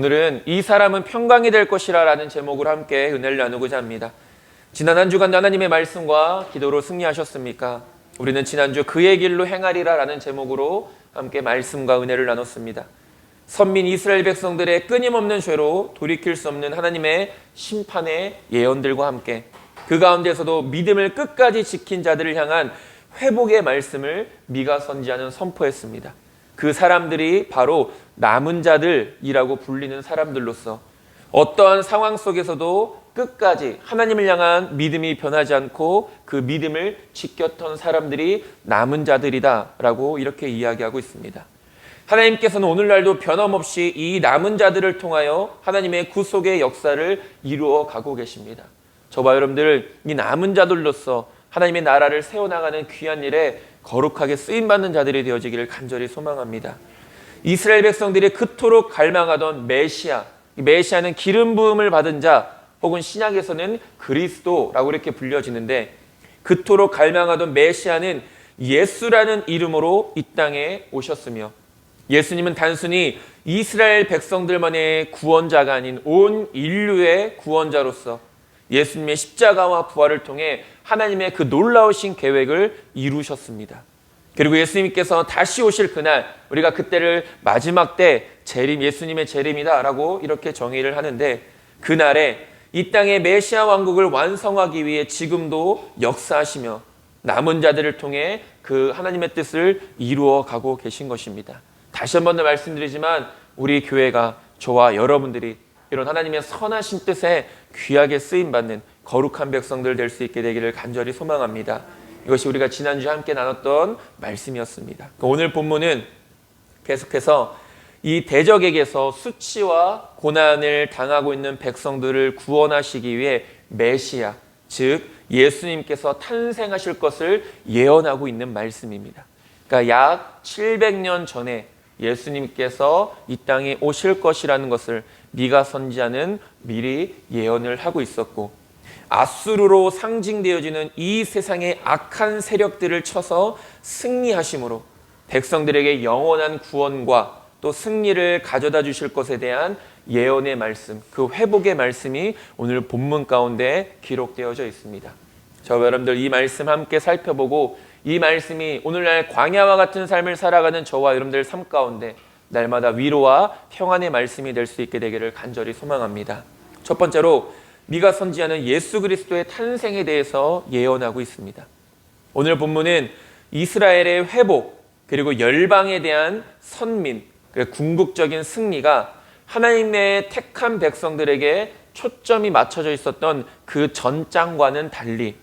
오늘은 이 사람은 평강이 될 것이라 라는 제목으로 함께 은혜를 나누고자 합니다. 지난 한 주간 하나님의 말씀과 기도로 승리하셨습니까? 우리는 지난주 그의 길로 행하리라 라는 제목으로 함께 말씀과 은혜를 나눴습니다. 선민 이스라엘 백성들의 끊임없는 죄로 돌이킬 수 없는 하나님의 심판의 예언들과 함께 그 가운데서도 믿음을 끝까지 지킨 자들을 향한 회복의 말씀을 미가 선지자는 선포했습니다. 그 사람들이 바로 남은 자들이라고 불리는 사람들로서 어떠한 상황 속에서도 끝까지 하나님을 향한 믿음이 변하지 않고 그 믿음을 지켰던 사람들이 남은 자들이다 라고 이렇게 이야기하고 있습니다. 하나님께서는 오늘날도 변함없이 이 남은 자들을 통하여 하나님의 구속의 역사를 이루어 가고 계십니다. 저와 여러분들 이 남은 자들로서 하나님의 나라를 세워나가는 귀한 일에 거룩하게 쓰임받는 자들이 되어지기를 간절히 소망합니다. 이스라엘 백성들이 그토록 갈망하던 메시아, 이 메시아는 기름 부음을 받은 자 혹은 신약에서는 그리스도라고 이렇게 불려지는데 그토록 갈망하던 메시아는 예수라는 이름으로 이 땅에 오셨으며 예수님은 단순히 이스라엘 백성들만의 구원자가 아닌 온 인류의 구원자로서 예수님의 십자가와 부활을 통해 하나님의 그 놀라우신 계획을 이루셨습니다. 그리고 예수님께서 다시 오실 그날 우리가 그때를 마지막 때 재림, 예수님의 재림이다 라고 이렇게 정의를 하는데 그날에 이 땅의 메시아 왕국을 완성하기 위해 지금도 역사하시며 남은 자들을 통해 그 하나님의 뜻을 이루어 가고 계신 것입니다. 다시 한 번 더 말씀드리지만 우리 교회가 저와 여러분들이 이런 하나님의 선하신 뜻에 귀하게 쓰임받는 거룩한 백성들 될 수 있게 되기를 간절히 소망합니다. 이것이 우리가 지난주에 함께 나눴던 말씀이었습니다. 오늘 본문은 계속해서 이 대적에게서 수치와 고난을 당하고 있는 백성들을 구원하시기 위해 메시아, 즉 예수님께서 탄생하실 것을 예언하고 있는 말씀입니다. 그러니까 약 700년 전에 예수님께서 이 땅에 오실 것이라는 것을 미가 선지자는 미리 예언을 하고 있었고 아수르로 상징되어지는 이 세상의 악한 세력들을 쳐서 승리하심으로 백성들에게 영원한 구원과 또 승리를 가져다 주실 것에 대한 예언의 말씀, 그 회복의 말씀이 오늘 본문 가운데 기록되어져 있습니다. 저와 여러분들 이 말씀 함께 살펴보고 이 말씀이 오늘날 광야와 같은 삶을 살아가는 저와 여러분들 삶 가운데 날마다 위로와 평안의 말씀이 될 수 있게 되기를 간절히 소망합니다. 첫 번째로 미가 선지자는 예수 그리스도의 탄생에 대해서 예언하고 있습니다. 오늘 본문은 이스라엘의 회복 그리고 열방에 대한 선민, 궁극적인 승리가 하나님의 택한 백성들에게 초점이 맞춰져 있었던 그 전장과는 달리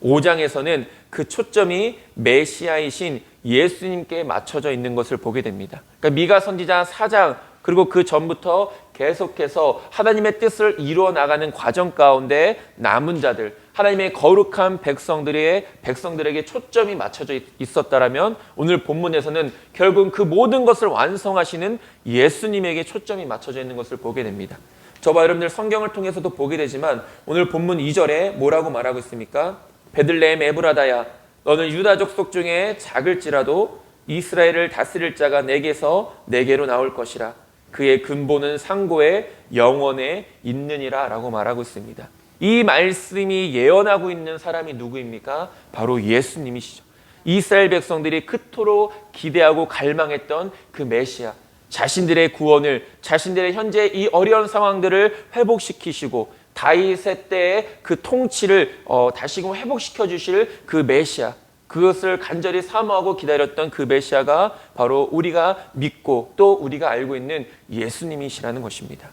5장에서는 그 초점이 메시아이신 예수님께 맞춰져 있는 것을 보게 됩니다. 그러니까 미가 선지자 4장 그리고 그 전부터 계속해서 하나님의 뜻을 이루어 나가는 과정 가운데 남은 자들, 하나님의 거룩한 백성들에게 초점이 맞춰져 있었다라면 오늘 본문에서는 결국 그 모든 것을 완성하시는 예수님에게 초점이 맞춰져 있는 것을 보게 됩니다. 저와 여러분들 성경을 통해서도 보게 되지만 오늘 본문 2절에 뭐라고 말하고 있습니까? 베들레헴 에브라다야 너는 유다 족속 중에 작을지라도 이스라엘을 다스릴 자가 내게로 나올 것이라 그의 근본은 상고의 영원에 있느니라 라고 말하고 있습니다. 이 말씀이 예언하고 있는 사람이 누구입니까? 바로 예수님이시죠. 이스라엘 백성들이 그토록 기대하고 갈망했던 그 메시아, 자신들의 구원을, 자신들의 현재 이 어려운 상황들을 회복시키시고 다윗의 때의 그 통치를 다시금 회복시켜 주실 그 메시아, 그것을 간절히 사모하고 기다렸던 그 메시아가 바로 우리가 믿고 또 우리가 알고 있는 예수님이시라는 것입니다.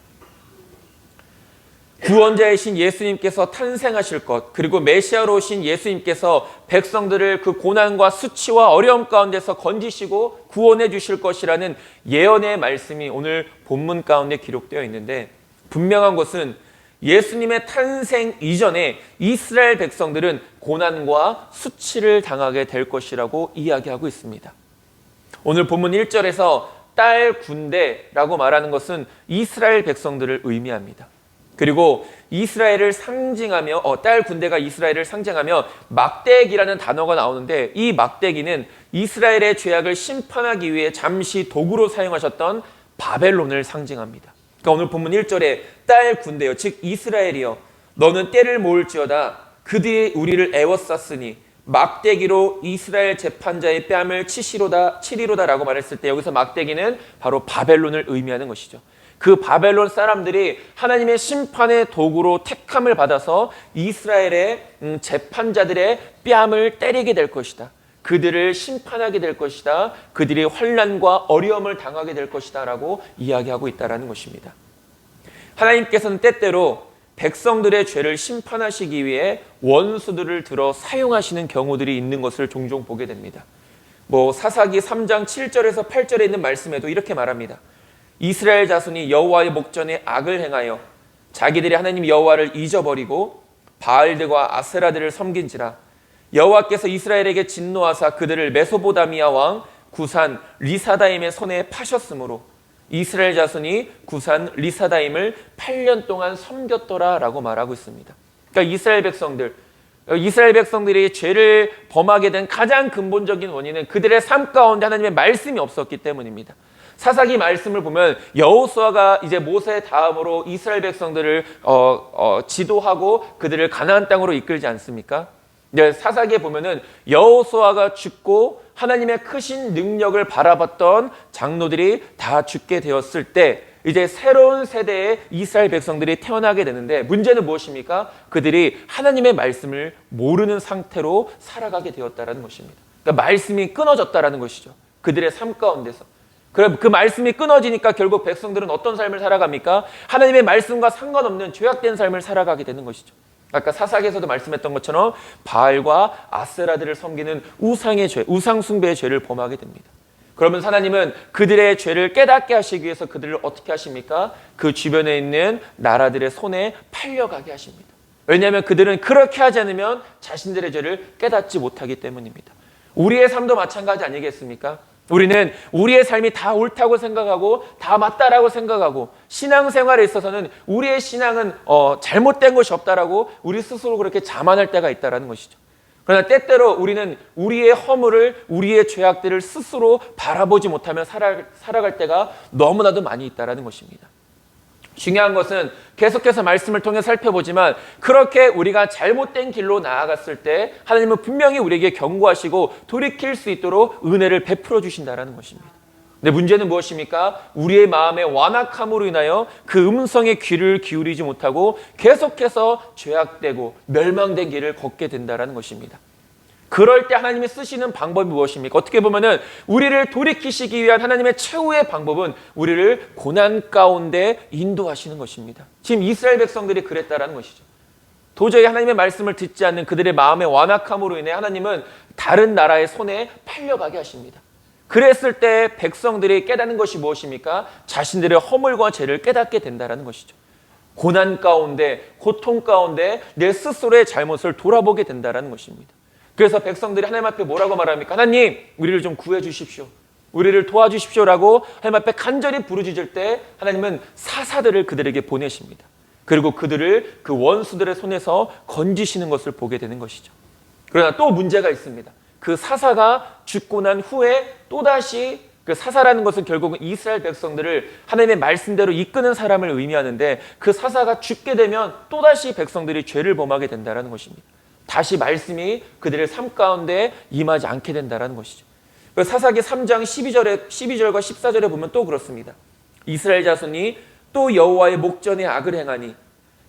구원자이신 예수님께서 탄생하실 것, 그리고 메시아로 오신 예수님께서 백성들을 그 고난과 수치와 어려움 가운데서 건지시고 구원해 주실 것이라는 예언의 말씀이 오늘 본문 가운데 기록되어 있는데 분명한 것은 예수님의 탄생 이전에 이스라엘 백성들은 고난과 수치를 당하게 될 것이라고 이야기하고 있습니다. 오늘 본문 1절에서 딸 군대라고 말하는 것은 이스라엘 백성들을 의미합니다. 그리고 이스라엘을 상징하며 딸 군대가 이스라엘을 상징하며 막대기라는 단어가 나오는데 이 막대기는 이스라엘의 죄악을 심판하기 위해 잠시 도구로 사용하셨던 바벨론을 상징합니다. 그러니까 오늘 본문 1절에 딸 군대여 즉 이스라엘이여 너는 때를 모을지어다 그 뒤에 우리를 애워쌌으니 막대기로 이스라엘 재판자의 뺨을 치리로다 라고 말했을 때 여기서 막대기는 바로 바벨론을 의미하는 것이죠. 그 바벨론 사람들이 하나님의 심판의 도구로 택함을 받아서 이스라엘의 재판자들의 뺨을 때리게 될 것이다. 그들을 심판하게 될 것이다. 그들이 환난과 어려움을 당하게 될 것이다 라고 이야기하고 있다는 것입니다. 하나님께서는 때때로 백성들의 죄를 심판하시기 위해 원수들을 들어 사용하시는 경우들이 있는 것을 종종 보게 됩니다. 사사기 3장 7절에서 8절에 있는 말씀에도 이렇게 말합니다. 이스라엘 자손이 여호와의 목전에 악을 행하여 자기들이 하나님 여호와를 잊어버리고 바알들과 아세라들을 섬긴지라 여호와께서 이스라엘에게 진노하사 그들을 메소보다미아 왕 구산 리사다임의 손에 파셨으므로 이스라엘 자손이 구산 리사다임을 8년 동안 섬겼더라 라고 말하고 있습니다. 그러니까 이스라엘 백성들이 죄를 범하게 된 가장 근본적인 원인은 그들의 삶 가운데 하나님의 말씀이 없었기 때문입니다. 사사기 말씀을 보면 여호수아가 이제 모세 다음으로 이스라엘 백성들을 지도하고 그들을 가나안 땅으로 이끌지 않습니까? 사사기에 보면은 여호수아가 죽고 하나님의 크신 능력을 바라봤던 장로들이 다 죽게 되었을 때 이제 새로운 세대의 이스라엘 백성들이 태어나게 되는데 문제는 무엇입니까? 그들이 하나님의 말씀을 모르는 상태로 살아가게 되었다는 것입니다. 그러니까 말씀이 끊어졌다는 것이죠. 그들의 삶 가운데서. 그럼 그 말씀이 끊어지니까 결국 백성들은 어떤 삶을 살아갑니까? 하나님의 말씀과 상관없는 죄악된 삶을 살아가게 되는 것이죠. 아까 사사기에서도 말씀했던 것처럼 바알과 아세라들을 섬기는 우상의 죄, 우상 숭배의 죄를 범하게 됩니다. 그러면 하나님은 그들의 죄를 깨닫게 하시기 위해서 그들을 어떻게 하십니까? 그 주변에 있는 나라들의 손에 팔려가게 하십니다. 왜냐하면 그들은 그렇게 하지 않으면 자신들의 죄를 깨닫지 못하기 때문입니다. 우리의 삶도 마찬가지 아니겠습니까? 우리는 우리의 삶이 다 옳다고 생각하고 다 맞다라고 생각하고 신앙생활에 있어서는 우리의 신앙은 잘못된 것이 없다라고 우리 스스로 그렇게 자만할 때가 있다는 것이죠. 그러나 때때로 우리는 우리의 허물을 우리의 죄악들을 스스로 바라보지 못하며 살아갈 때가 너무나도 많이 있다는 것입니다. 중요한 것은 계속해서 말씀을 통해 살펴보지만 그렇게 우리가 잘못된 길로 나아갔을 때 하나님은 분명히 우리에게 경고하시고 돌이킬 수 있도록 은혜를 베풀어 주신다는 것입니다. 근데 문제는 무엇입니까? 우리의 마음의 완악함으로 인하여 그 음성에 귀를 기울이지 못하고 계속해서 죄악되고 멸망된 길을 걷게 된다는 것입니다. 그럴 때 하나님이 쓰시는 방법이 무엇입니까? 어떻게 보면은 우리를 돌이키시기 위한 하나님의 최후의 방법은 우리를 고난 가운데 인도하시는 것입니다. 지금 이스라엘 백성들이 그랬다라는 것이죠. 도저히 하나님의 말씀을 듣지 않는 그들의 마음의 완악함으로 인해 하나님은 다른 나라의 손에 팔려가게 하십니다. 그랬을 때 백성들이 깨닫는 것이 무엇입니까? 자신들의 허물과 죄를 깨닫게 된다는 것이죠. 고난 가운데, 고통 가운데 내 스스로의 잘못을 돌아보게 된다는 것입니다. 그래서 백성들이 하나님 앞에 뭐라고 말합니까? 하나님, 우리를 좀 구해 주십시오. 우리를 도와주십시오라고 하나님 앞에 간절히 부르짖을 때 하나님은 사사들을 그들에게 보내십니다. 그리고 그들을 그 원수들의 손에서 건지시는 것을 보게 되는 것이죠. 그러나 또 문제가 있습니다. 그 사사가 죽고 난 후에 또다시 그 사사라는 것은 결국은 이스라엘 백성들을 하나님의 말씀대로 이끄는 사람을 의미하는데 그 사사가 죽게 되면 또다시 백성들이 죄를 범하게 된다는 것입니다. 다시 말씀이 그들의 삶 가운데 임하지 않게 된다는 것이죠. 사사기 3장 12절과 14절에 보면 또 그렇습니다. 이스라엘 자손이 또 여호와의 목전에 악을 행하니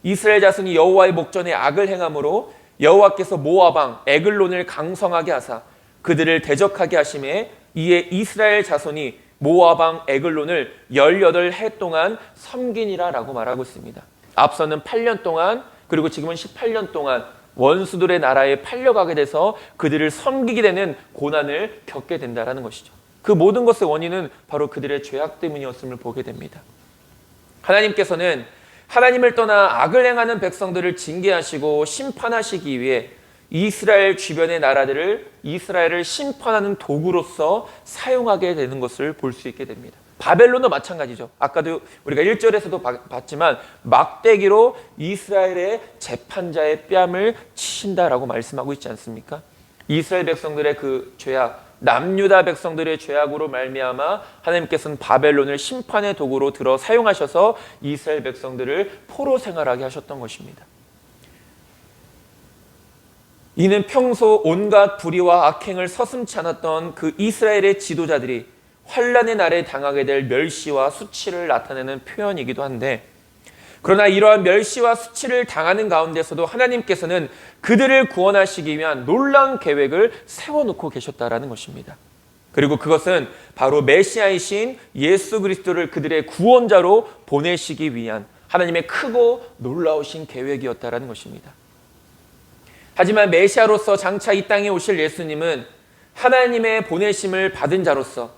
이스라엘 자손이 여호와의 목전에 악을 행함으로 여호와께서 모압 왕 에글론을 강성하게 하사 그들을 대적하게 하심에 이에 이스라엘 자손이 모압 왕 에글론을 18해 동안 섬기니라 라고 말하고 있습니다. 앞서는 8년 동안 그리고 지금은 18년 동안 원수들의 나라에 팔려가게 돼서 그들을 섬기게 되는 고난을 겪게 된다는 것이죠. 그 모든 것의 원인은 바로 그들의 죄악 때문이었음을 보게 됩니다. 하나님께서는 하나님을 떠나 악을 행하는 백성들을 징계하시고 심판하시기 위해 이스라엘 주변의 나라들을 이스라엘을 심판하는 도구로서 사용하게 되는 것을 볼 수 있게 됩니다. 바벨론도 마찬가지죠. 아까도 우리가 1절에서도 봤지만 막대기로 이스라엘의 재판자의 뺨을 치신다라고 말씀하고 있지 않습니까? 이스라엘 백성들의 그 죄악, 남유다 백성들의 죄악으로 말미암아 하나님께서는 바벨론을 심판의 도구로 들어 사용하셔서 이스라엘 백성들을 포로 생활하게 하셨던 것입니다. 이는 평소 온갖 불의와 악행을 서슴지 않았던 그 이스라엘의 지도자들이 환란의 날에 당하게 될 멸시와 수치를 나타내는 표현이기도 한데, 그러나 이러한 멸시와 수치를 당하는 가운데서도 하나님께서는 그들을 구원하시기 위한 놀라운 계획을 세워놓고 계셨다라는 것입니다. 그리고 그것은 바로 메시아이신 예수 그리스도를 그들의 구원자로 보내시기 위한 하나님의 크고 놀라우신 계획이었다라는 것입니다. 하지만 메시아로서 장차 이 땅에 오실 예수님은 하나님의 보내심을 받은 자로서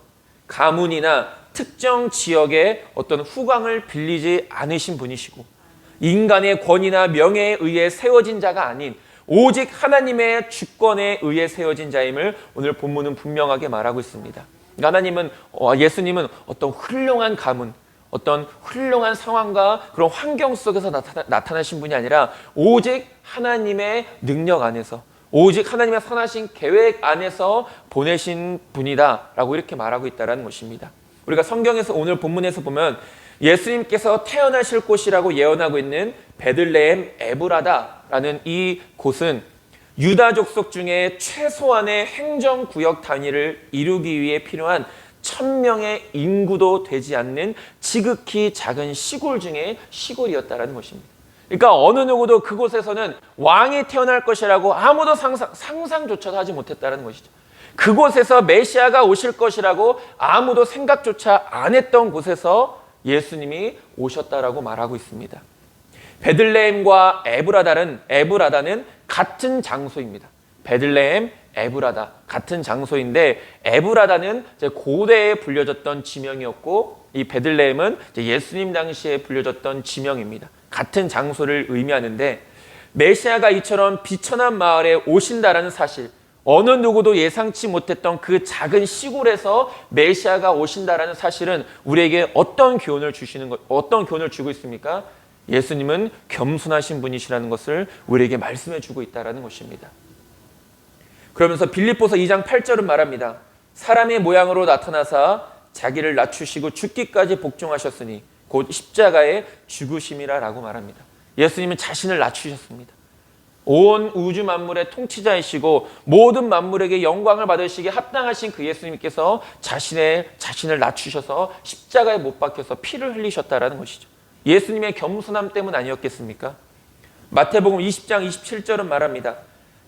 가문이나 특정 지역의 어떤 후광을 빌리지 않으신 분이시고, 인간의 권위나 명예에 의해 세워진 자가 아닌 오직 하나님의 주권에 의해 세워진 자임을 오늘 본문은 분명하게 말하고 있습니다. 하나님은, 예수님은 어떤 훌륭한 가문, 어떤 훌륭한 상황과 그런 환경 속에서 나타나신 분이 아니라 오직 하나님의 능력 안에서, 오직 하나님의 선하신 계획 안에서 보내신 분이다라고 이렇게 말하고 있다는 것입니다. 우리가 성경에서 오늘 본문에서 보면 예수님께서 태어나실 곳이라고 예언하고 있는 베들레헴 에브라다라는 이 곳은 유다 족속 중에 최소한의 행정구역 단위를 이루기 위해 필요한 1000명의 인구도 되지 않는 지극히 작은 시골 중에 시골이었다는 것입니다. 그러니까 어느 누구도 그곳에서는 왕이 태어날 것이라고 아무도 상상조차도 하지 못했다는 것이죠. 그곳에서 메시아가 오실 것이라고 아무도 생각조차 안 했던 곳에서 예수님이 오셨다라고 말하고 있습니다. 베들레헴과 에브라다는 같은 장소입니다. 베들레헴, 에브라다 같은 장소인데, 에브라다는 고대에 불려졌던 지명이었고 이 베들레헴은 예수님 당시에 불려졌던 지명입니다. 같은 장소를 의미하는데, 메시아가 이처럼 비천한 마을에 오신다라는 사실, 어느 누구도 예상치 못했던 그 작은 시골에서 메시아가 오신다라는 사실은 우리에게 어떤 교훈을 주고 있습니까? 예수님은 겸손하신 분이시라는 것을 우리에게 말씀해 주고 있다는 것입니다. 그러면서 빌립보서 2장 8절은 말합니다. 사람의 모양으로 나타나사 자기를 낮추시고 죽기까지 복종하셨으니 곧 십자가의 죽으심이라라고 말합니다. 예수님은 자신을 낮추셨습니다. 온 우주 만물의 통치자이시고 모든 만물에게 영광을 받으시기에 합당하신 그 예수님께서 자신을 낮추셔서 십자가에 못 박혀서 피를 흘리셨다라는 것이죠. 예수님의 겸손함 때문 아니었겠습니까? 마태복음 20장 27절은 말합니다.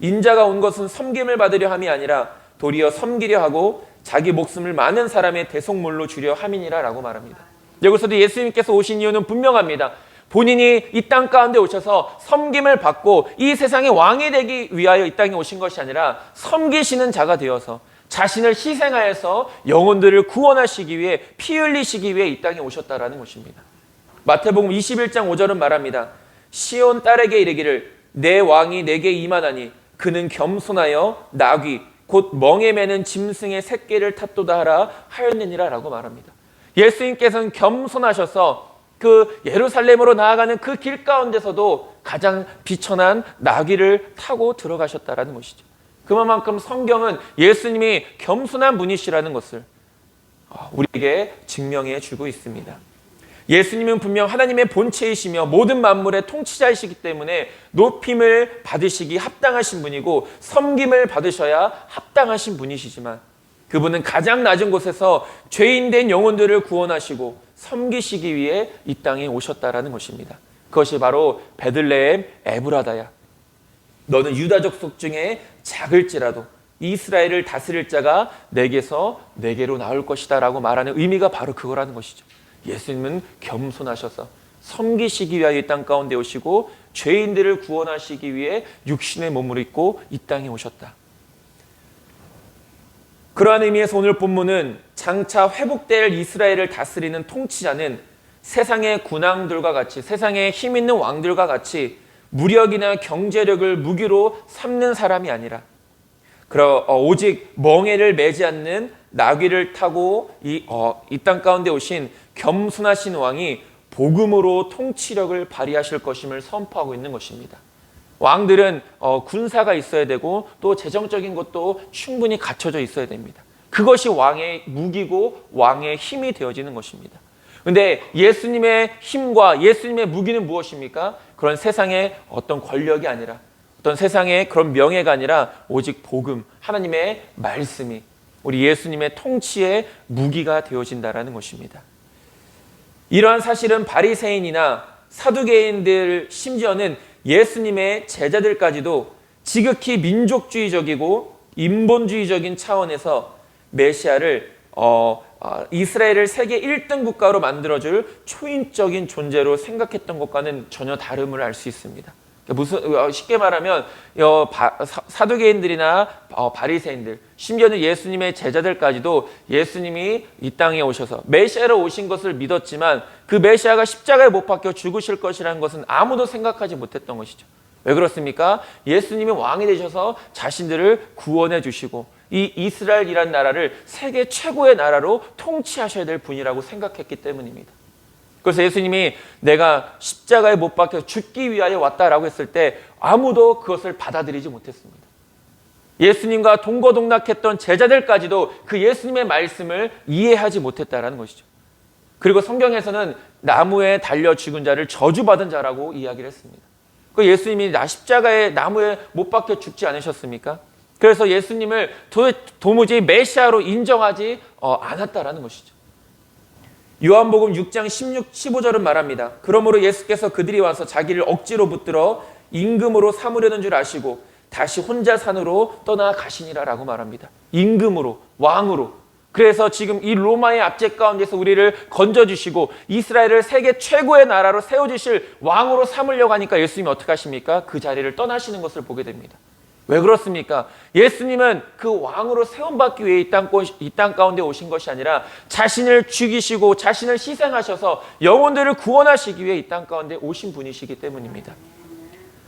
인자가 온 것은 섬김을 받으려 함이 아니라 도리어 섬기려 하고 자기 목숨을 많은 사람의 대속물로 주려 함이니라 라고 말합니다. 여기서도 예수님께서 오신 이유는 분명합니다. 본인이 이 땅 가운데 오셔서 섬김을 받고 이 세상의 왕이 되기 위하여 이 땅에 오신 것이 아니라 섬기시는 자가 되어서 자신을 희생하여서 영혼들을 구원하시기 위해, 피 흘리시기 위해 이 땅에 오셨다라는 것입니다. 마태복음 21장 5절은 말합니다. 시온 딸에게 이르기를 내 왕이 내게 임하나니 그는 겸손하여 나귀 곧 멍에 매는 짐승의 새끼를 탓도다 하라 하였느니라 라고 말합니다. 예수님께서는 겸손하셔서 그 예루살렘으로 나아가는 그 길 가운데서도 가장 비천한 나귀를 타고 들어가셨다라는 것이죠. 그만큼 성경은 예수님이 겸손한 분이시라는 것을 우리에게 증명해 주고 있습니다. 예수님은 분명 하나님의 본체이시며 모든 만물의 통치자이시기 때문에 높임을 받으시기 합당하신 분이고 섬김을 받으셔야 합당하신 분이시지만, 그분은 가장 낮은 곳에서 죄인된 영혼들을 구원하시고 섬기시기 위해 이 땅에 오셨다라는 것입니다. 그것이 바로 베들레헴 에브라다야. 너는 유다 족속 중에 작을지라도 이스라엘을 다스릴 자가 내게로 나올 것이다 라고 말하는 의미가 바로 그거라는 것이죠. 예수님은 겸손하셔서 섬기시기 위하여 이 땅 가운데 오시고 죄인들을 구원하시기 위해 육신의 몸을 입고 이 땅에 오셨다. 그러한 의미에서 오늘 본문은 장차 회복될 이스라엘을 다스리는 통치자는 세상의 군왕들과 같이, 세상의 힘 있는 왕들과 같이 무력이나 경제력을 무기로 삼는 사람이 아니라 오직 멍에를 매지 않는 나귀를 타고 이 땅 가운데 오신 겸손하신 왕이 복음으로 통치력을 발휘하실 것임을 선포하고 있는 것입니다. 왕들은 군사가 있어야 되고 또 재정적인 것도 충분히 갖춰져 있어야 됩니다. 그것이 왕의 무기고 왕의 힘이 되어지는 것입니다. 그런데 예수님의 힘과 예수님의 무기는 무엇입니까? 그런 세상의 어떤 권력이 아니라, 어떤 세상의 그런 명예가 아니라 오직 복음, 하나님의 말씀이 우리 예수님의 통치의 무기가 되어진다라는 것입니다. 이러한 사실은 바리새인이나 사두개인들, 심지어는 예수님의 제자들까지도 지극히 민족주의적이고 인본주의적인 차원에서 메시아를 이스라엘을 세계 1등 국가로 만들어줄 초인적인 존재로 생각했던 것과는 전혀 다름을 알 수 있습니다. 쉽게 말하면 사두개인들이나 바리새인들, 심지어는 예수님의 제자들까지도 예수님이 이 땅에 오셔서 메시아로 오신 것을 믿었지만 그 메시아가 십자가에 못 박혀 죽으실 것이라는 것은 아무도 생각하지 못했던 것이죠. 왜 그렇습니까? 예수님이 왕이 되셔서 자신들을 구원해 주시고 이 이스라엘이라는 나라를 세계 최고의 나라로 통치하셔야 될 분이라고 생각했기 때문입니다. 그래서 예수님이 내가 십자가에 못 박혀 죽기 위하여 왔다라고 했을 때 아무도 그것을 받아들이지 못했습니다. 예수님과 동거동락했던 제자들까지도 그 예수님의 말씀을 이해하지 못했다라는 것이죠. 그리고 성경에서는 나무에 달려 죽은 자를 저주받은 자라고 이야기를 했습니다. 그 예수님이 십자가에 나무에 못 박혀 죽지 않으셨습니까? 그래서 예수님을 도무지 메시아로 인정하지 않았다라는 것이죠. 요한복음 6장 15절은 말합니다. 그러므로 예수께서 그들이 와서 자기를 억지로 붙들어 임금으로 삼으려는 줄 아시고 다시 혼자 산으로 떠나가시니라 라고 말합니다. 임금으로, 왕으로. 그래서 지금 이 로마의 압제 가운데서 우리를 건져주시고 이스라엘을 세계 최고의 나라로 세워주실 왕으로 삼으려고 하니까 예수님이 어떻게 하십니까? 그 자리를 떠나시는 것을 보게 됩니다. 왜 그렇습니까? 예수님은 그 왕으로 세움받기 위해 이 땅 가운데 오신 것이 아니라 자신을 죽이시고 자신을 희생하셔서 영혼들을 구원하시기 위해 이 땅 가운데 오신 분이시기 때문입니다.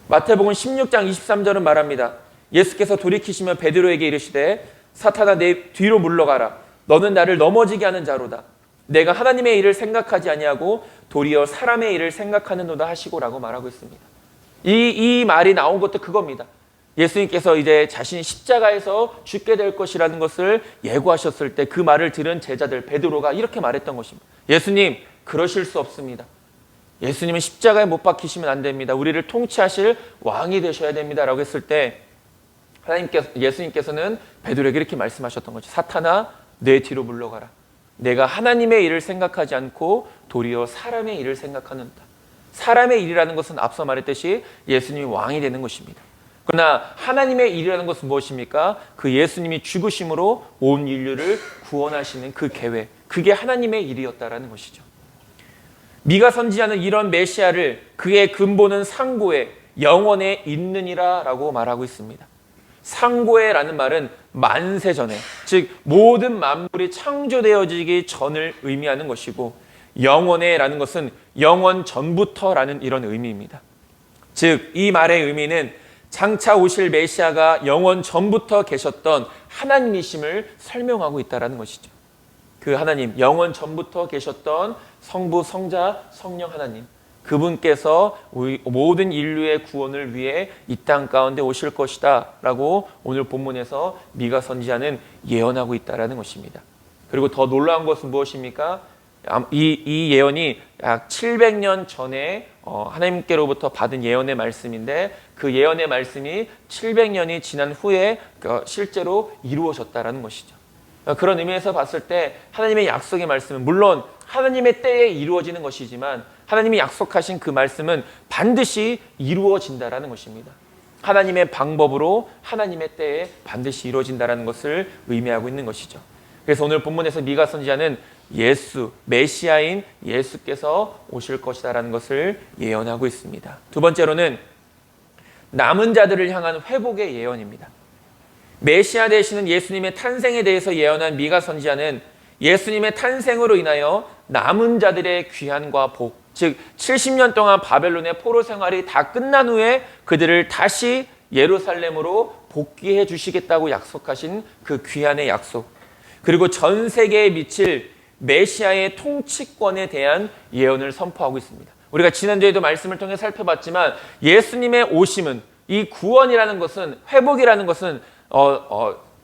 마태복음 16장 23절은 말합니다. 예수께서 돌이키시며 베드로에게 이르시되 사탄아 내 뒤로 물러가라. 너는 나를 넘어지게 하는 자로다. 내가 하나님의 일을 생각하지 아니하고 도리어 사람의 일을 생각하는도다 하시고라고 말하고 있습니다. 이 말이 나온 것도 그겁니다. 예수님께서 이제 자신이 십자가에서 죽게 될 것이라는 것을 예고하셨을 때 그 말을 들은 제자들 베드로가 이렇게 말했던 것입니다. 예수님, 그러실 수 없습니다. 예수님은 십자가에 못 박히시면 안 됩니다. 우리를 통치하실 왕이 되셔야 됩니다. 라고 했을 때 예수님께서는 베드로에게 이렇게 말씀하셨던 거죠. 사탄아, 내 뒤로 물러가라. 내가 하나님의 일을 생각하지 않고 도리어 사람의 일을 생각하는다. 사람의 일이라는 것은 앞서 말했듯이 예수님이 왕이 되는 것입니다. 그러나 하나님의 일이라는 것은 무엇입니까? 그 예수님이 죽으심으로 온 인류를 구원하시는 그 계획, 그게 하나님의 일이었다라는 것이죠. 미가 선지자는 이런 메시아를 그의 근본은 상고에 영원에 있느니라 라고 말하고 있습니다. 상고에라는 말은 만세 전에, 즉 모든 만물이 창조되어지기 전을 의미하는 것이고 영원에라는 것은 영원 전부터라는 이런 의미입니다. 즉 이 말의 의미는 장차 오실 메시아가 영원 전부터 계셨던 하나님이심을 설명하고 있다는 것이죠. 그 하나님, 영원 전부터 계셨던 성부, 성자, 성령 하나님, 그분께서 모든 인류의 구원을 위해 이 땅 가운데 오실 것이다 라고 오늘 본문에서 미가 선지자는 예언하고 있다는 것입니다. 그리고 더 놀라운 것은 무엇입니까? 이 예언이 약 700년 전에 하나님께로부터 받은 예언의 말씀인데 그 예언의 말씀이 700년이 지난 후에 실제로 이루어졌다는 것이죠. 그런 의미에서 봤을 때 하나님의 약속의 말씀은 물론 하나님의 때에 이루어지는 것이지만 하나님이 약속하신 그 말씀은 반드시 이루어진다는 것입니다. 하나님의 방법으로 하나님의 때에 반드시 이루어진다는 것을 의미하고 있는 것이죠. 그래서 오늘 본문에서 미가 선지자는 예수, 메시아인 예수께서 오실 것이다라는 것을 예언하고 있습니다. 두 번째로는 남은 자들을 향한 회복의 예언입니다. 메시아 되시는 예수님의 탄생에 대해서 예언한 미가 선지자는 예수님의 탄생으로 인하여 남은 자들의 귀환과 복, 즉 70년 동안 바벨론의 포로 생활이 다 끝난 후에 그들을 다시 예루살렘으로 복귀해 주시겠다고 약속하신 그 귀환의 약속, 그리고 전 세계에 미칠 메시아의 통치권에 대한 예언을 선포하고 있습니다. 우리가 지난주에도 말씀을 통해 살펴봤지만 예수님의 오심은 이 구원이라는 것은, 회복이라는 것은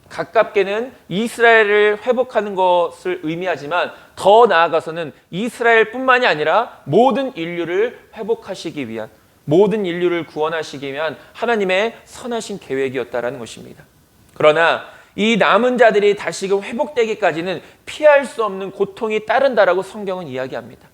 가깝게는 이스라엘을 회복하는 것을 의미하지만 더 나아가서는 이스라엘뿐만이 아니라 모든 인류를 회복하시기 위한, 모든 인류를 구원하시기 위한 하나님의 선하신 계획이었다라는 것입니다. 그러나 이 남은 자들이 다시금 회복되기까지는 피할 수 없는 고통이 따른다라고 성경은 이야기합니다.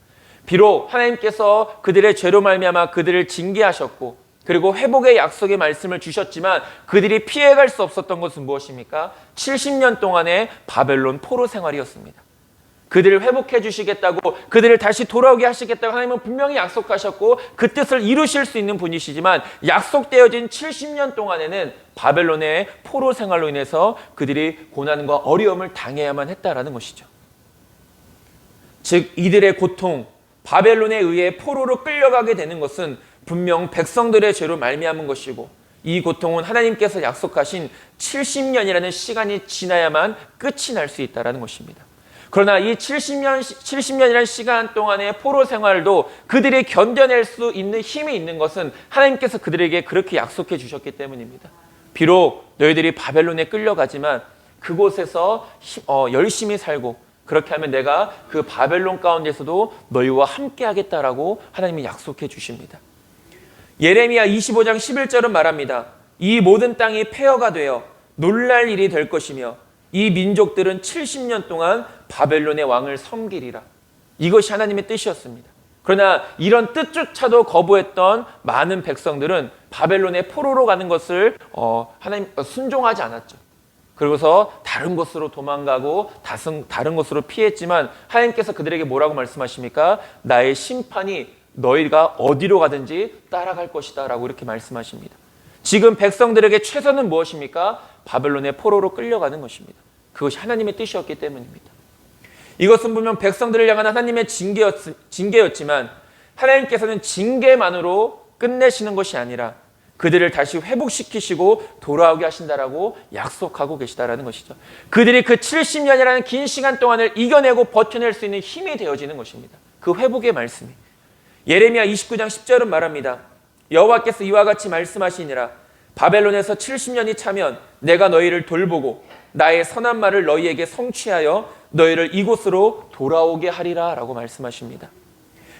비록 하나님께서 그들의 죄로 말미암아 그들을 징계하셨고 그리고 회복의 약속의 말씀을 주셨지만 그들이 피해갈 수 없었던 것은 무엇입니까? 70년 동안의 바벨론 포로 생활이었습니다. 그들을 회복해 주시겠다고, 그들을 다시 돌아오게 하시겠다고 하나님은 분명히 약속하셨고 그 뜻을 이루실 수 있는 분이시지만 약속되어진 70년 동안에는 바벨론의 포로 생활로 인해서 그들이 고난과 어려움을 당해야만 했다라는 것이죠. 즉 이들의 고통, 바벨론에 의해 포로로 끌려가게 되는 것은 분명 백성들의 죄로 말미암은 것이고 이 고통은 하나님께서 약속하신 70년이라는 시간이 지나야만 끝이 날 수 있다는 것입니다. 그러나 이 70년이라는 시간 동안의 포로 생활도 그들이 견뎌낼 수 있는 힘이 있는 것은 하나님께서 그들에게 그렇게 약속해 주셨기 때문입니다. 비록 너희들이 바벨론에 끌려가지만 그곳에서 열심히 살고 그렇게 하면 내가 그 바벨론 가운데서도 너희와 함께 하겠다라고 하나님이 약속해 주십니다. 예레미야 25장 11절은 말합니다. 이 모든 땅이 폐허가 되어 놀랄 일이 될 것이며 이 민족들은 70년 동안 바벨론의 왕을 섬기리라. 이것이 하나님의 뜻이었습니다. 그러나 이런 뜻조차도 거부했던 많은 백성들은 바벨론의 포로로 가는 것을 하나님 순종하지 않았죠. 그러고서 다른 곳으로 도망가고 다른 곳으로 피했지만 하나님께서 그들에게 뭐라고 말씀하십니까? 나의 심판이 너희가 어디로 가든지 따라갈 것이다 라고 이렇게 말씀하십니다. 지금 백성들에게 최선은 무엇입니까? 바벨론의 포로로 끌려가는 것입니다. 그것이 하나님의 뜻이었기 때문입니다. 이것은 분명 백성들을 향한 하나님의 징계였지만 하나님께서는 징계만으로 끝내시는 것이 아니라 그들을 다시 회복시키시고 돌아오게 하신다라고 약속하고 계시다라는 것이죠. 그들이 그 70년이라는 긴 시간 동안을 이겨내고 버텨낼 수 있는 힘이 되어지는 것입니다. 그 회복의 말씀이. 예레미야 29장 10절은 말합니다. 여호와께서 이와 같이 말씀하시니라. 바벨론에서 70년이 차면 내가 너희를 돌보고 나의 선한 말을 너희에게 성취하여 너희를 이곳으로 돌아오게 하리라 라고 말씀하십니다.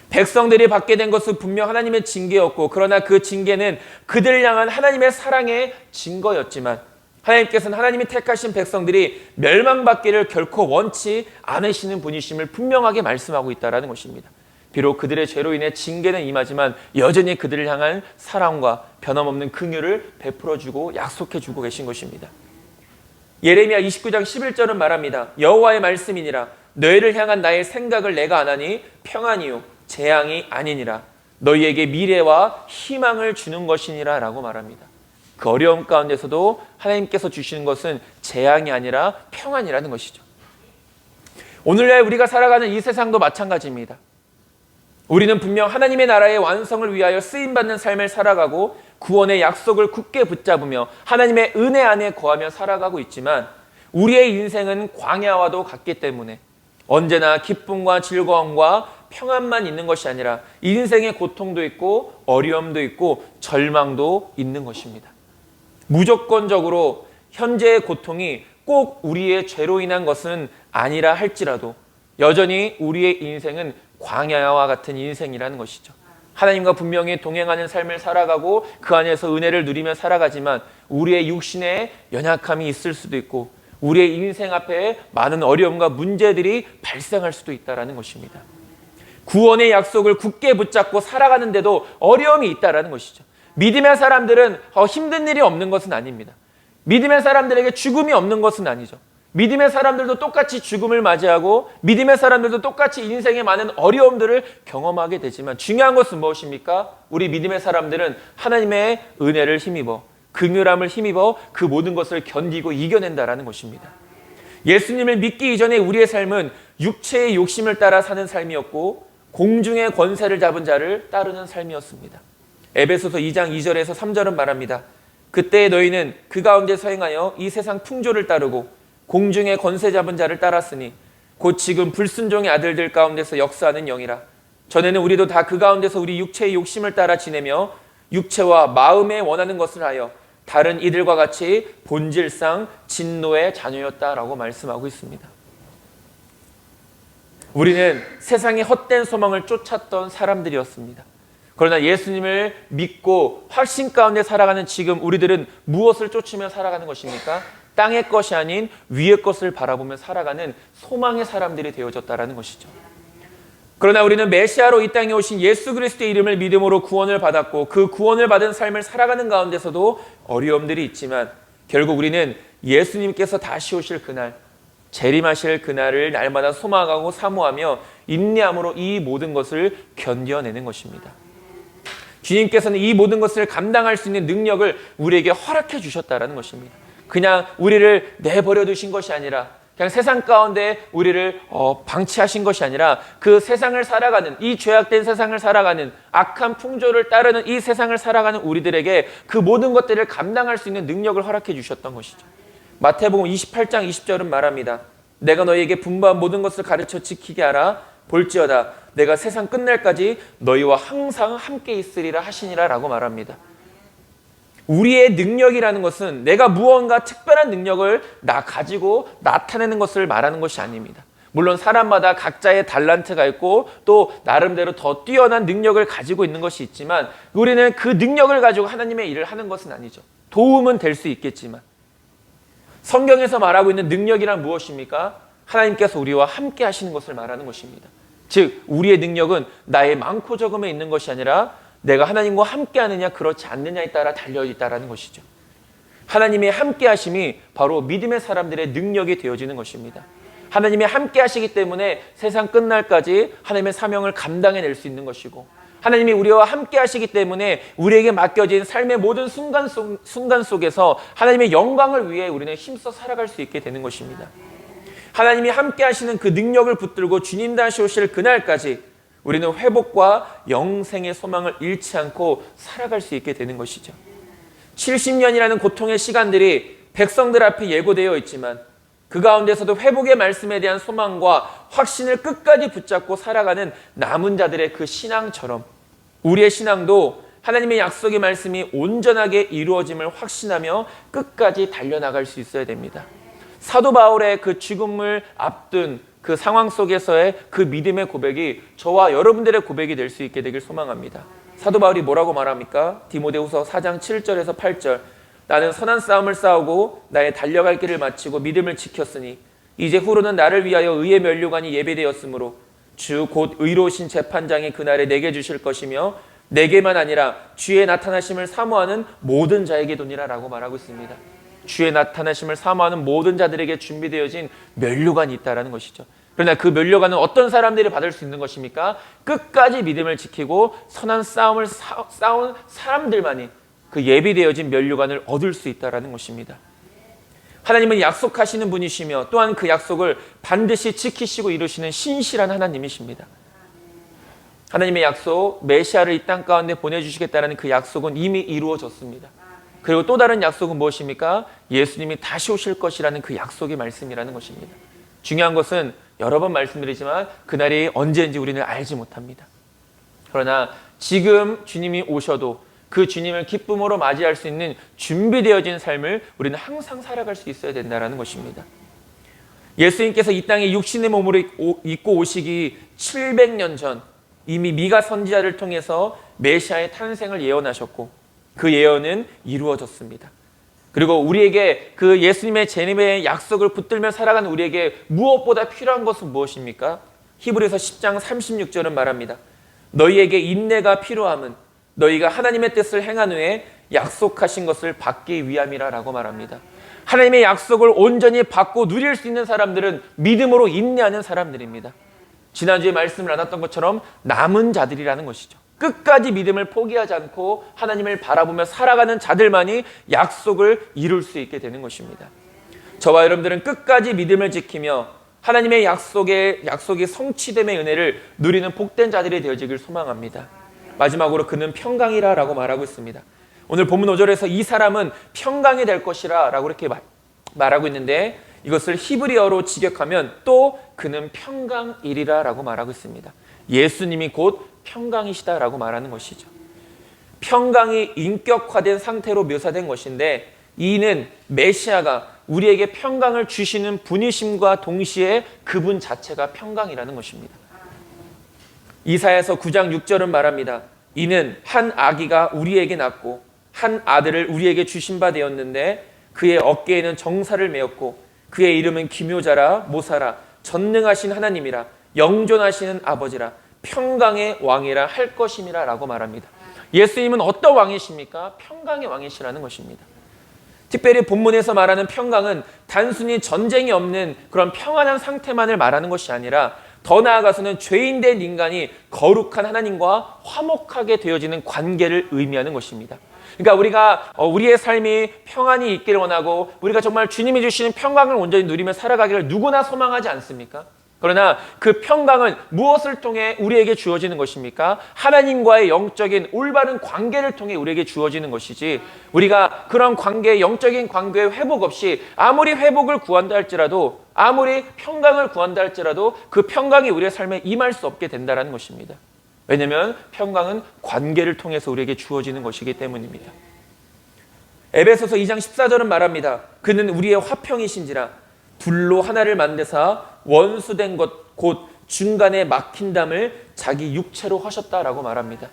백성들이 받게 된 것은 분명 하나님의 징계였고 그러나 그 징계는 그들을 향한 하나님의 사랑의 증거였지만 하나님께서는 하나님이 택하신 백성들이 멸망받기를 결코 원치 않으시는 분이심을 분명하게 말씀하고 있다는 것입니다. 비록 그들의 죄로 인해 징계는 임하지만 여전히 그들을 향한 사랑과 변함없는 긍휼을 베풀어주고 약속해주고 계신 것입니다. 예레미야 29장 11절은 말합니다. 여호와의 말씀이니라. 너희를 향한 나의 생각을 내가 아나니 평안이요 재앙이 아니니라. 너희에게 미래와 희망을 주는 것이니라 라고 말합니다. 그 어려움 가운데서도 하나님께서 주시는 것은 재앙이 아니라 평안이라는 것이죠. 오늘날 우리가 살아가는 이 세상도 마찬가지입니다. 우리는 분명 하나님의 나라의 완성을 위하여 쓰임받는 삶을 살아가고 구원의 약속을 굳게 붙잡으며 하나님의 은혜 안에 거하며 살아가고 있지만 우리의 인생은 광야와도 같기 때문에 언제나 기쁨과 즐거움과 평안만 있는 것이 아니라 인생의 고통도 있고 어려움도 있고 절망도 있는 것입니다. 무조건적으로 현재의 고통이 꼭 우리의 죄로 인한 것은 아니라 할지라도 여전히 우리의 인생은 광야와 같은 인생이라는 것이죠. 하나님과 분명히 동행하는 삶을 살아가고 그 안에서 은혜를 누리며 살아가지만 우리의 육신에 연약함이 있을 수도 있고 우리의 인생 앞에 많은 어려움과 문제들이 발생할 수도 있다는 것입니다. 구원의 약속을 굳게 붙잡고 살아가는데도 어려움이 있다는 것이죠. 믿음의 사람들은 힘든 일이 없는 것은 아닙니다. 믿음의 사람들에게 죽음이 없는 것은 아니죠. 믿음의 사람들도 똑같이 죽음을 맞이하고 믿음의 사람들도 똑같이 인생의 많은 어려움들을 경험하게 되지만 중요한 것은 무엇입니까? 우리 믿음의 사람들은 하나님의 은혜를 힘입어 긍휼함을 힘입어 그 모든 것을 견디고 이겨낸다라는 것입니다. 예수님을 믿기 이전에 우리의 삶은 육체의 욕심을 따라 사는 삶이었고 공중의 권세를 잡은 자를 따르는 삶이었습니다. 에베소서 2장 2절에서 3절은 말합니다. 그때 너희는 그 가운데서 행하여 이 세상 풍조를 따르고 공중의 권세 잡은 자를 따랐으니 곧 지금 불순종의 아들들 가운데서 역사하는 영이라. 전에는 우리도 다 그 가운데서 우리 육체의 욕심을 따라 지내며 육체와 마음에 원하는 것을 하여 다른 이들과 같이 본질상 진노의 자녀였다라고 말씀하고 있습니다. 우리는 세상의 헛된 소망을 쫓았던 사람들이었습니다. 그러나 예수님을 믿고 확신 가운데 살아가는 지금 우리들은 무엇을 쫓으며 살아가는 것입니까? 땅의 것이 아닌 위의 것을 바라보며 살아가는 소망의 사람들이 되어졌다라는 것이죠. 그러나 우리는 메시아로 이 땅에 오신 예수 그리스도의 이름을 믿음으로 구원을 받았고 그 구원을 받은 삶을 살아가는 가운데서도 어려움들이 있지만 결국 우리는 예수님께서 다시 오실 그날, 재림하실 그날을 날마다 소망하고 사모하며 인내함으로 이 모든 것을 견뎌내는 것입니다. 주님께서는 이 모든 것을 감당할 수 있는 능력을 우리에게 허락해 주셨다는 것입니다. 그냥 우리를 내버려 두신 것이 아니라 그냥 세상 가운데 우리를 방치하신 것이 아니라 그 세상을 살아가는, 이 죄악된 세상을 살아가는, 악한 풍조를 따르는 이 세상을 살아가는 우리들에게 그 모든 것들을 감당할 수 있는 능력을 허락해 주셨던 것이죠. 마태복음 28장 20절은 말합니다. 내가 너희에게 분부한 모든 것을 가르쳐 지키게 하라. 볼지어다 내가 세상 끝날까지 너희와 항상 함께 있으리라 하시니라 라고 말합니다. 우리의 능력이라는 것은 내가 무언가 특별한 능력을 가지고 나타내는 것을 말하는 것이 아닙니다. 물론 사람마다 각자의 달란트가 있고 또 나름대로 더 뛰어난 능력을 가지고 있는 것이 있지만 우리는 그 능력을 가지고 하나님의 일을 하는 것은 아니죠. 도움은 될 수 있겠지만 성경에서 말하고 있는 능력이란 무엇입니까? 하나님께서 우리와 함께 하시는 것을 말하는 것입니다. 즉 우리의 능력은 나의 많고 적음에 있는 것이 아니라 내가 하나님과 함께 하느냐 그렇지 않느냐에 따라 달려있다는 것이죠. 하나님의 함께 하심이 바로 믿음의 사람들의 능력이 되어지는 것입니다. 하나님이 함께 하시기 때문에 세상 끝날까지 하나님의 사명을 감당해낼 수 있는 것이고 하나님이 우리와 함께 하시기 때문에 우리에게 맡겨진 삶의 모든 순간 속에서 하나님의 영광을 위해 우리는 힘써 살아갈 수 있게 되는 것입니다. 하나님이 함께 하시는 그 능력을 붙들고 주님 다시 오실 그날까지 우리는 회복과 영생의 소망을 잃지 않고 살아갈 수 있게 되는 것이죠. 70년이라는 고통의 시간들이 백성들 앞에 예고되어 있지만 그 가운데서도 회복의 말씀에 대한 소망과 확신을 끝까지 붙잡고 살아가는 남은 자들의 그 신앙처럼 우리의 신앙도 하나님의 약속의 말씀이 온전하게 이루어짐을 확신하며 끝까지 달려나갈 수 있어야 됩니다. 사도 바울의 그 죽음을 앞둔 그 상황 속에서의 그 믿음의 고백이 저와 여러분들의 고백이 될 수 있게 되길 소망합니다. 사도 바울이 뭐라고 말합니까? 디모데후서 4장 7절에서 8절 나는 선한 싸움을 싸우고 나의 달려갈 길을 마치고 믿음을 지켰으니 이제 후로는 나를 위하여 의의 면류관이 예배되었으므로 주 곧 의로우신 재판장이 그날에 내게 주실 것이며 내게만 아니라 주의 나타나심을 사모하는 모든 자에게 도니라 라고 말하고 있습니다. 주의 나타나심을 사모하는 모든 자들에게 준비되어진 면류관이 있다는 것이죠. 그러나 그 면류관은 어떤 사람들이 받을 수 있는 것입니까? 끝까지 믿음을 지키고 선한 싸움을 싸운 사람들만이 그 예비되어진 면류관을 얻을 수 있다는 것입니다. 하나님은 약속하시는 분이시며 또한 그 약속을 반드시 지키시고 이루시는 신실한 하나님이십니다. 하나님의 약속, 메시아를 이 땅 가운데 보내주시겠다는 그 약속은 이미 이루어졌습니다. 그리고 또 다른 약속은 무엇입니까? 예수님이 다시 오실 것이라는 그 약속의 말씀이라는 것입니다. 중요한 것은 여러 번 말씀드리지만 그날이 언제인지 우리는 알지 못합니다. 그러나 지금 주님이 오셔도 그 주님을 기쁨으로 맞이할 수 있는 준비되어진 삶을 우리는 항상 살아갈 수 있어야 된다는 것입니다. 예수님께서 이 땅에 육신의 몸으로 입고 오시기 700년 전 이미 미가 선지자를 통해서 메시아의 탄생을 예언하셨고 그 예언은 이루어졌습니다. 그리고 우리에게 그 예수님의 재림의 약속을 붙들며 살아가는 우리에게 무엇보다 필요한 것은 무엇입니까? 히브리서 10장 36절은 말합니다. 너희에게 인내가 필요함은 너희가 하나님의 뜻을 행한 후에 약속하신 것을 받기 위함이라 라고 말합니다. 하나님의 약속을 온전히 받고 누릴 수 있는 사람들은 믿음으로 인내하는 사람들입니다. 지난주에 말씀을 나눴던 것처럼 남은 자들이라는 것이죠. 끝까지 믿음을 포기하지 않고 하나님을 바라보며 살아가는 자들만이 약속을 이룰 수 있게 되는 것입니다. 저와 여러분들은 끝까지 믿음을 지키며 하나님의 약속이 성취됨의 은혜를 누리는 복된 자들이 되어지길 소망합니다. 마지막으로 그는 평강이라 라고 말하고 있습니다. 오늘 본문 5절에서 이 사람은 평강이 될 것이라 라고 이렇게 말하고 있는데 이것을 히브리어로 직역하면 또 그는 평강이리라 라고 말하고 있습니다. 예수님이 곧 평강이시다 라고 말하는 것이죠. 평강이 인격화된 상태로 묘사된 것인데, 이는 메시아가 우리에게 평강을 주시는 분이심과 동시에 그분 자체가 평강이라는 것입니다. 이사야서 9장 6절은 말합니다. 이는 한 아기가 우리에게 낳고 한 아들을 우리에게 주신 바 되었는데 그의 어깨에는 정사를 메었고 그의 이름은 기묘자라 모사라 전능하신 하나님이라 영존하시는 아버지라 평강의 왕이라 할 것임이라 라고 말합니다. 예수님은 어떤 왕이십니까? 평강의 왕이시라는 것입니다. 특별히 본문에서 말하는 평강은 단순히 전쟁이 없는 그런 평안한 상태만을 말하는 것이 아니라 더 나아가서는 죄인된 인간이 거룩한 하나님과 화목하게 되어지는 관계를 의미하는 것입니다. 그러니까 우리가 우리의 삶이 평안이 있기를 원하고 우리가 정말 주님이 주시는 평강을 온전히 누리며 살아가기를 누구나 소망하지 않습니까? 그러나 그 평강은 무엇을 통해 우리에게 주어지는 것입니까? 하나님과의 영적인 올바른 관계를 통해 우리에게 주어지는 것이지, 우리가 그런 관계, 영적인 관계의 회복 없이 아무리 회복을 구한다 할지라도, 아무리 평강을 구한다 할지라도 그 평강이 우리의 삶에 임할 수 없게 된다는 것입니다. 왜냐하면 평강은 관계를 통해서 우리에게 주어지는 것이기 때문입니다. 에베소서 2장 14절은 말합니다. 그는 우리의 화평이신지라 둘로 하나를 만드사 원수된 것 곧 중간에 막힌 담을 자기 육체로 하셨다라고 말합니다.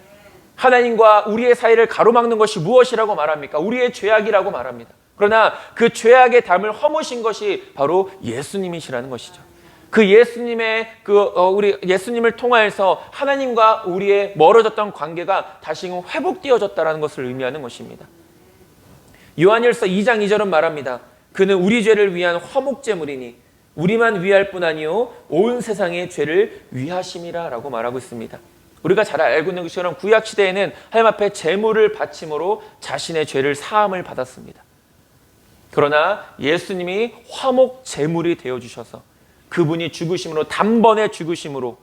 하나님과 우리의 사이를 가로막는 것이 무엇이라고 말합니까? 우리의 죄악이라고 말합니다. 그러나 그 죄악의 담을 허무신 것이 바로 예수님이시라는 것이죠. 그 예수님의 우리 예수님을 통하여서 하나님과 우리의 멀어졌던 관계가 다시금 회복되어졌다라는 것을 의미하는 것입니다. 요한일서 2장 2절은 말합니다. 그는 우리 죄를 위한 화목제물이니 우리만 위할 뿐 아니요 온 세상의 죄를 위하심이라 라고 말하고 있습니다. 우리가 잘 알고 있는 것처럼 구약시대에는 하나님 앞에 제물을 바침으로 자신의 죄를 사함을 받았습니다. 그러나 예수님이 화목제물이 되어주셔서 그분이 죽으심으로, 단번에 죽으심으로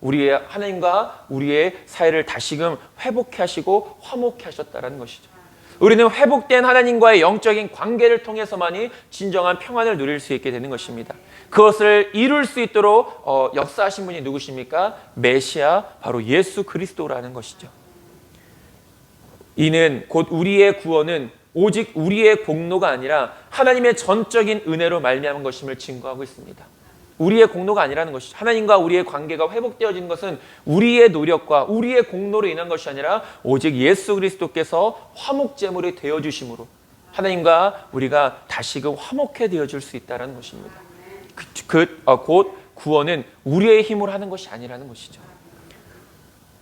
우리의 하나님과 우리의 사이를 다시금 회복해 하시고 화목해 하셨다는 것이죠. 우리는 회복된 하나님과의 영적인 관계를 통해서만이 진정한 평안을 누릴 수 있게 되는 것입니다. 그것을 이룰 수 있도록 역사하신 분이 누구십니까? 메시아, 바로 예수 그리스도라는 것이죠. 이는 곧 우리의 구원은 오직 우리의 공로가 아니라 하나님의 전적인 은혜로 말미암은 것임을 증거하고 있습니다. 우리의 공로가 아니라는 것이죠. 하나님과 우리의 관계가 회복되어지는 것은 우리의 노력과 우리의 공로로 인한 것이 아니라 오직 예수 그리스도께서 화목제물이 되어주심으로 하나님과 우리가 다시금 화목해 되어질 수 있다는 것입니다. 곧 구원은 우리의 힘으로 하는 것이 아니라는 것이죠.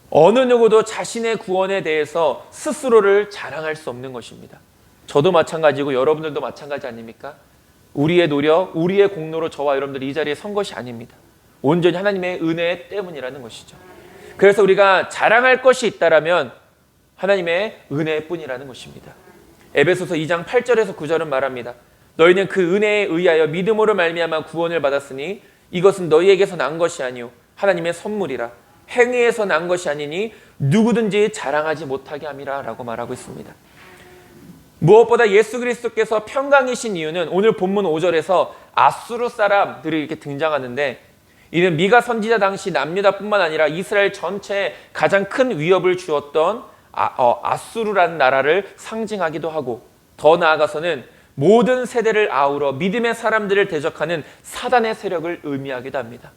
어느 누구도 자신의 구원에 대해서 스스로를 자랑할 수 없는 것입니다. 저도 마찬가지고 여러분들도 마찬가지 아닙니까? 우리의 노력, 우리의 공로로 저와 여러분들이 이 자리에 선 것이 아닙니다. 온전히 하나님의 은혜 때문이라는 것이죠. 그래서 우리가 자랑할 것이 있다라면 하나님의 은혜뿐이라는 것입니다. 에베소서 2장 8절에서 9절은 말합니다. 너희는 그 은혜에 의하여 믿음으로 말미암아 구원을 받았으니 이것은 너희에게서 난 것이 아니요 하나님의 선물이라 행위에서 난 것이 아니니 누구든지 자랑하지 못하게 함이라 라고 말하고 있습니다. 무엇보다 예수 그리스도께서 평강이신 이유는 오늘 본문 5절에서 아수르 사람들이 이렇게 등장하는데, 이는 미가 선지자 당시 남유다뿐만 아니라 이스라엘 전체에 가장 큰 위협을 주었던 아수르라는 나라를 상징하기도 하고, 더 나아가서는 모든 세대를 아우러 믿음의 사람들을 대적하는 사단의 세력을 의미하기도 합니다.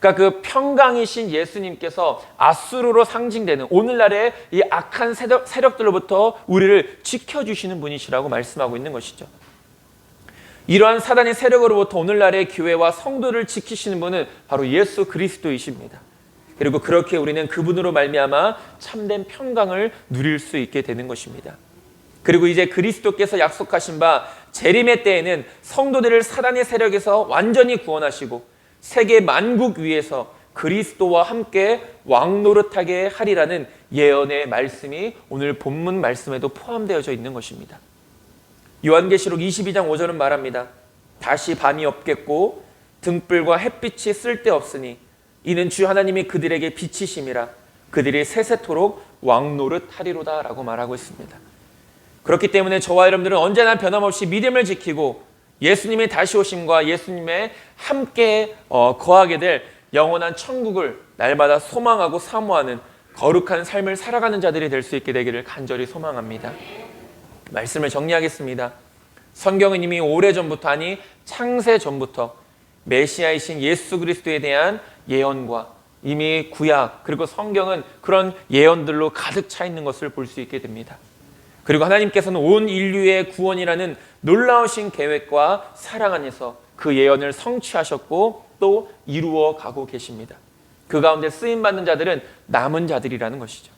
그러니까 그 평강이신 예수님께서 아수르로 상징되는 오늘날의 이 악한 세력들로부터 우리를 지켜주시는 분이시라고 말씀하고 있는 것이죠. 이러한 사단의 세력으로부터 오늘날의 교회와 성도를 지키시는 분은 바로 예수 그리스도이십니다. 그리고 그렇게 우리는 그분으로 말미암아 참된 평강을 누릴 수 있게 되는 것입니다. 그리고 이제 그리스도께서 약속하신 바 재림의 때에는 성도들을 사단의 세력에서 완전히 구원하시고 세계 만국 위에서 그리스도와 함께 왕노릇하게 하리라는 예언의 말씀이 오늘 본문 말씀에도 포함되어져 있는 것입니다. 요한계시록 22장 5절은 말합니다. 다시 밤이 없겠고 등불과 햇빛이 쓸데없으니 이는 주 하나님이 그들에게 빛이심이라 그들이 세세토록 왕노릇하리로다 라고 말하고 있습니다. 그렇기 때문에 저와 여러분들은 언제나 변함없이 믿음을 지키고 예수님의 다시 오심과 예수님의 함께 거하게 될 영원한 천국을 날마다 소망하고 사모하는 거룩한 삶을 살아가는 자들이 될 수 있게 되기를 간절히 소망합니다. 말씀을 정리하겠습니다. 성경은 이미 오래전부터, 아니 창세 전부터 메시아이신 예수 그리스도에 대한 예언과 이미 구약 그리고 성경은 그런 예언들로 가득 차 있는 것을 볼 수 있게 됩니다. 그리고 하나님께서는 온 인류의 구원이라는 놀라우신 계획과 사랑 안에서 그 예언을 성취하셨고 또 이루어 가고 계십니다. 그 가운데 쓰임받는 자들은 남은 자들이라는 것이죠.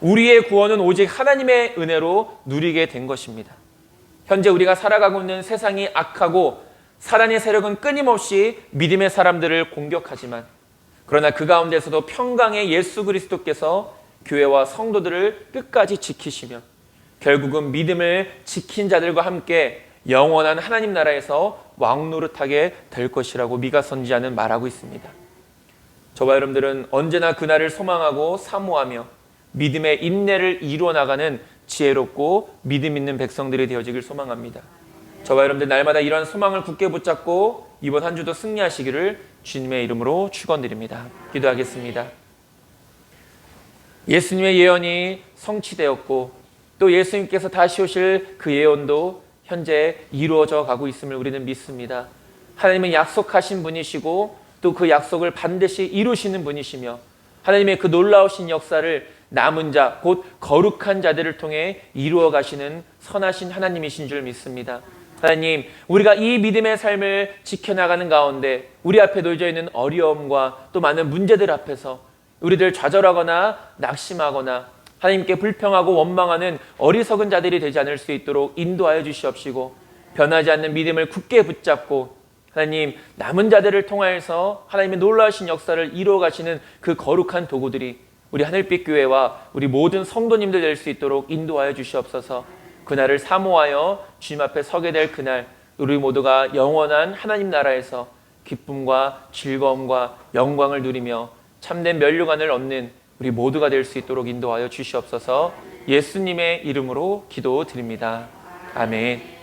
우리의 구원은 오직 하나님의 은혜로 누리게 된 것입니다. 현재 우리가 살아가고 있는 세상이 악하고 사단의 세력은 끊임없이 믿음의 사람들을 공격하지만, 그러나 그 가운데서도 평강의 예수 그리스도께서 교회와 성도들을 끝까지 지키시며 결국은 믿음을 지킨 자들과 함께 영원한 하나님 나라에서 왕노릇하게 될 것이라고 미가 선지자는 말하고 있습니다. 저와 여러분들은 언제나 그날을 소망하고 사모하며 믿음의 인내를 이루어 나가는 지혜롭고 믿음 있는 백성들이 되어지길 소망합니다. 저와 여러분들 날마다 이러한 소망을 굳게 붙잡고 이번 한 주도 승리하시기를 주님의 이름으로 축원드립니다. 기도하겠습니다. 예수님의 예언이 성취되었고 또 예수님께서 다시 오실 그 예언도 현재 이루어져 가고 있음을 우리는 믿습니다. 하나님은 약속하신 분이시고 또 그 약속을 반드시 이루시는 분이시며 하나님의 그 놀라우신 역사를 남은 자, 곧 거룩한 자들을 통해 이루어 가시는 선하신 하나님이신 줄 믿습니다. 하나님, 우리가 이 믿음의 삶을 지켜나가는 가운데 우리 앞에 놓여져 있는 어려움과 또 많은 문제들 앞에서 우리들 좌절하거나 낙심하거나 하나님께 불평하고 원망하는 어리석은 자들이 되지 않을 수 있도록 인도하여 주시옵시고, 변하지 않는 믿음을 굳게 붙잡고 하나님, 남은 자들을 통하여서 하나님의 놀라우신 역사를 이루어 가시는 그 거룩한 도구들이 우리 하늘빛 교회와 우리 모든 성도님들 될 수 있도록 인도하여 주시옵소서. 그날을 사모하여 주님 앞에 서게 될 그날, 우리 모두가 영원한 하나님 나라에서 기쁨과 즐거움과 영광을 누리며 참된 면류관을 얻는 우리 모두가 될 수 있도록 인도하여 주시옵소서. 예수님의 이름으로 기도드립니다. 아멘.